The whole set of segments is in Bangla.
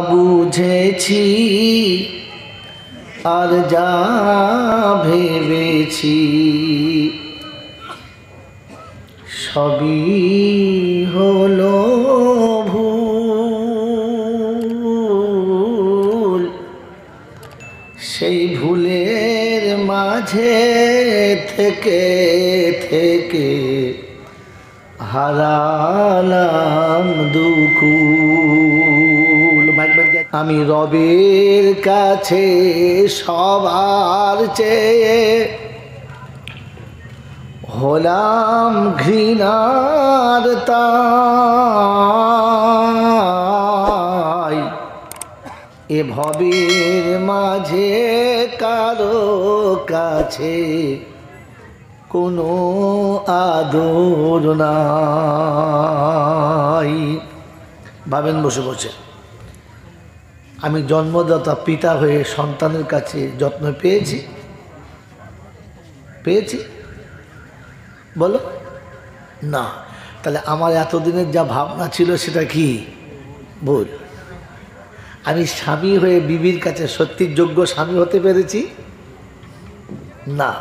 বুঝেছি আর যা ভেবেছি সবই হলো ভুল। সেই ভুলের মাঝে থেকে থেকে হারালাম দুকুল। আমি রবের কাছে সবার চেয়ে হলাম ঘৃণার তাই। এ ভবের মাঝে কারো কাছে কোনো আদর নাই। ভাবেন বসে বসে আমি জন্মদাতা পিতা হয়ে সন্তানের কাছে যত্ন পেয়েছি পেয়েছি বলো না? তাহলে আমার এতদিনের যা ভাবনা ছিল সেটা কি ভুল? আমি স্বামী হয়ে বিবির কাছে সত্যির যোগ্য স্বামী হতে পেরেছি না?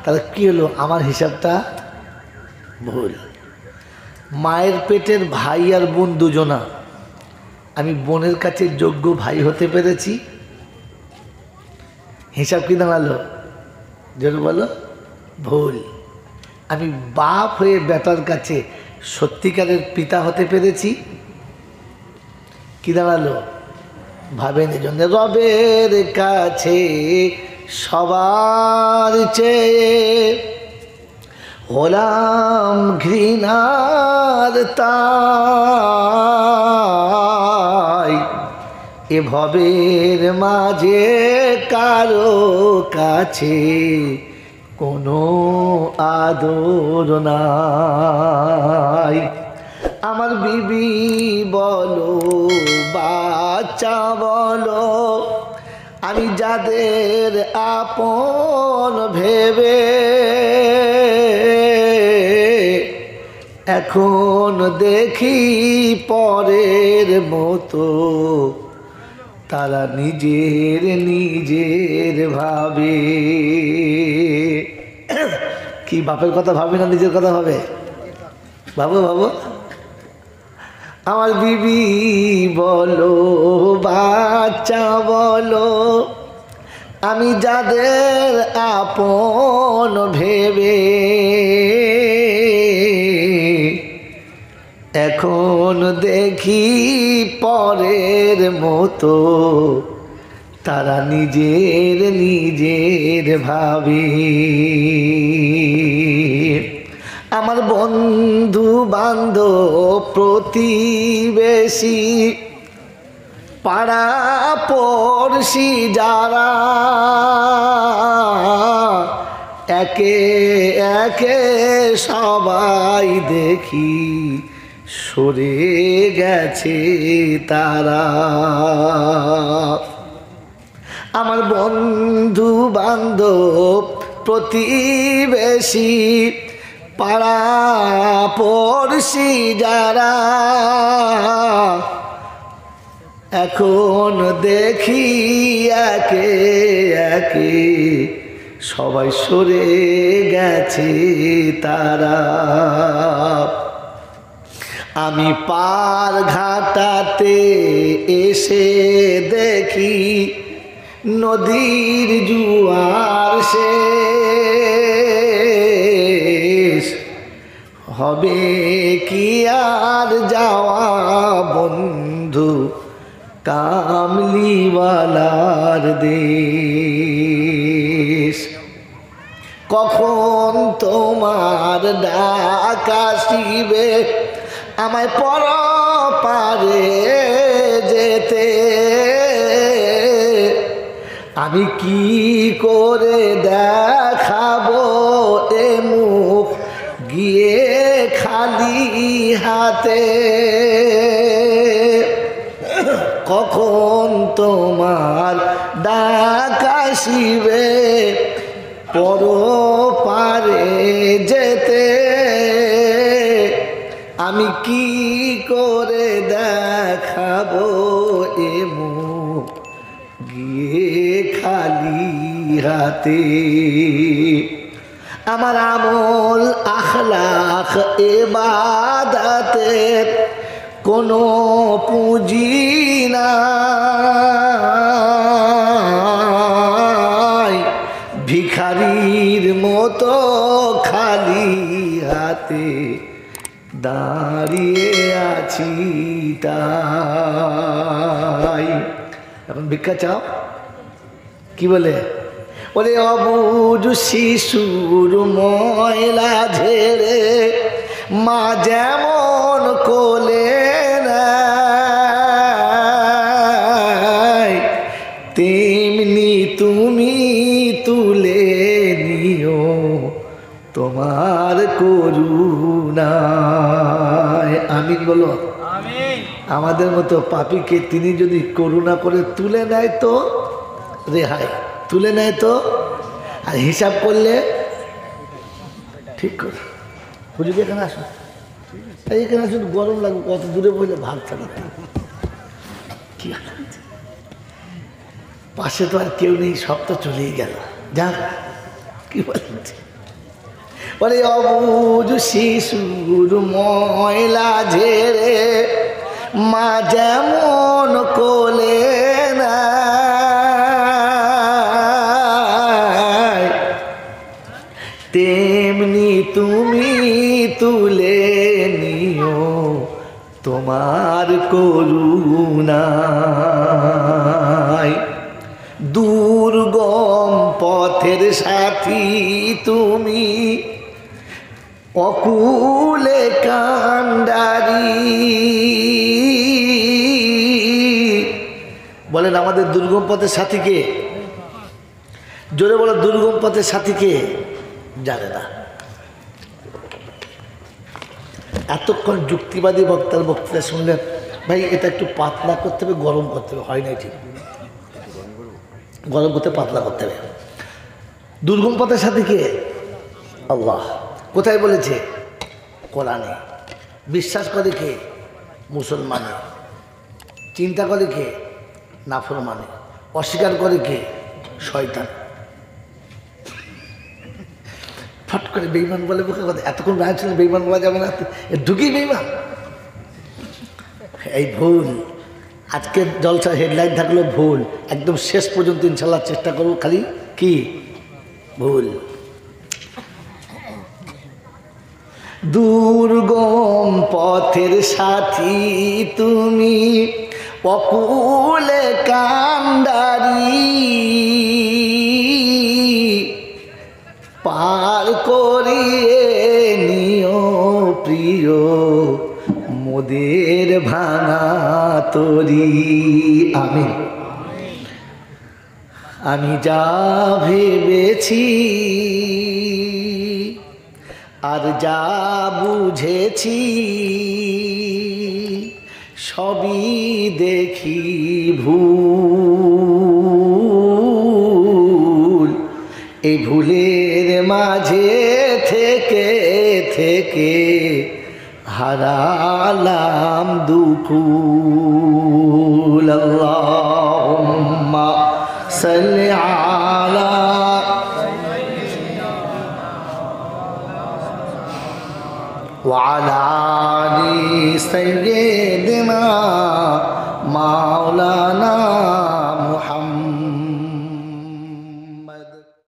তাহলে কি হলো? আমার হিসাবটা ভুল। মায়ের পেটের ভাই আর বোন দুজনা, আমি বোনের কাছে যোগ্য ভাই হতে পেরেছি? হিসাব কি দাঁড়ালো? যেটা বলো ভুল। আমি বাপ হয়ে বেটার কাছে সত্যিকারের পিতা হতে পেরেছি? কি দাঁড়ালো? ভাবেন। এজন্য রবের কাছে সবার চেয়ে হলাম ঘৃণার তাই। এ ভবের মাঝে কারো কাছে কোনো আদর নাই। আমার বিবি বলো বাচ্চা বলো, আমি যাদের আপন ভেবে এখন দেখি পরের মতো, তারা নিজের নিজের ভাবে। কি বাপের কথা ভাবে না নিজের কথা ভাবে? ভাবো ভাবো। আমার বিবি বলো বাচ্চা বলো, আমি যাদের আপন ভেবে এখন দেখি পরের মতো, তারা নিজের নিজের ভাবে। আমার বন্ধু বান্ধব প্রতিবেশী পাড়া পড়শি যারা, একে একে সবাই দেখি সরে গেছে তারা। আমার বন্ধু বান্ধব প্রতিবেশী পাড়া পড়শি যারা, এখন দেখি একে একে সবাই সরে গেছে তারা। আমি পার ঘাটাতে এসে দেখি নদীর জোয়ার শেষ, হবে কি আর যাওয়া বন্ধু কামলিওয়ালার দেশ। কখন তোমার ডাক আসিবে আমায় পরপারে যেতে, আমি কি করে দেখাবো এ মুখ গিয়ে খালি হাতে। কখন তোমার ডাক আসিবে পরপারে যেতে, আমি কি করে দেখাবো খালি হাতে। আমার আমল আখলাক ইবাদতের কোনো পুঁজি নাই, ভিখারির মতো খালি হাতে দাঁড়িয়ে আছি তাই। এখন ভিক্ষা চাও, কি বলে? বলে অবুঝ শিশুর ময়লা ঝেড়ে মা যেমন কোলে নেয়, তেমনি তুমি তুলে নিও তোমার করুণায়। আমিন বলো। আমাদের মতো পাপীকে তিনি যদি করুণা করে তুলে নেয় তো রেহাই, তুলে নেয় তো, আর হিসাব করলে ঠিক করে। হুজুর এখানে আসুন, এখানে আসুন, গরম লাগবে, কত দূরে বললে ভাগ চালাতে কি পাশে তো আর কেউ নেই, সব তো চলেই গেল। যাক, কি বলছে? বলে অবুঝ শিশুর ময়লা ঝেড়ে মা যেমন কোলে নেয়, তেমনি তুমি তুলে নিও তোমার করুণায়। দুর্গম পথের সাথী তুমি, অকুলে কান্ডারি। বলেন আমাদের দুর্গম পথের সাথী কে? জোরে বলো, দুর্গম পথের সাথী কে? জানে না। এতক্ষণ যুক্তিবাদী বক্তার বক্তৃতা শুনলেন, ভাই এটা একটু পাতলা করতে হবে, গরম করতে হবে, হয় নাই ঠিক, গরম করতে পাতলা করতে হবে। দুর্গম পথের সাথী কে? আল্লাহ। কোথায় বলেছে? কোরআনে। বিশ্বাস করে কে? মুসলমানে। চিন্তা করে কে? নাফরমানে। অস্বীকার করে কে? শয়তান। ফট করে বেঈমান বলে মুখে কথা। এতক্ষণ রায় ছিল বেঈমান বলা যাবে না, ঢুকি বেঈমান। এই ভুল। আজকে জলসা হেডলাইন থাকলো ভুল, একদম শেষ পর্যন্ত ইনশাল্লাহ চেষ্টা করবো খালি কি ভুল। দুর্গম পথের সাথী তুমি, অকুলে কান্ডারি। পার করিয়ে নিও প্রিয় মোদের ভাঙা তরি। আমিন। আমি যা ভেবেছি আর যা বুঝেছি, সবই দেখি ভুল। এই ভুলের মাঝে থেকে থেকে হারালাম দুকুল। আল্লাহুম্মা সাল্লি আলা وعلى آل سيدنا مولانا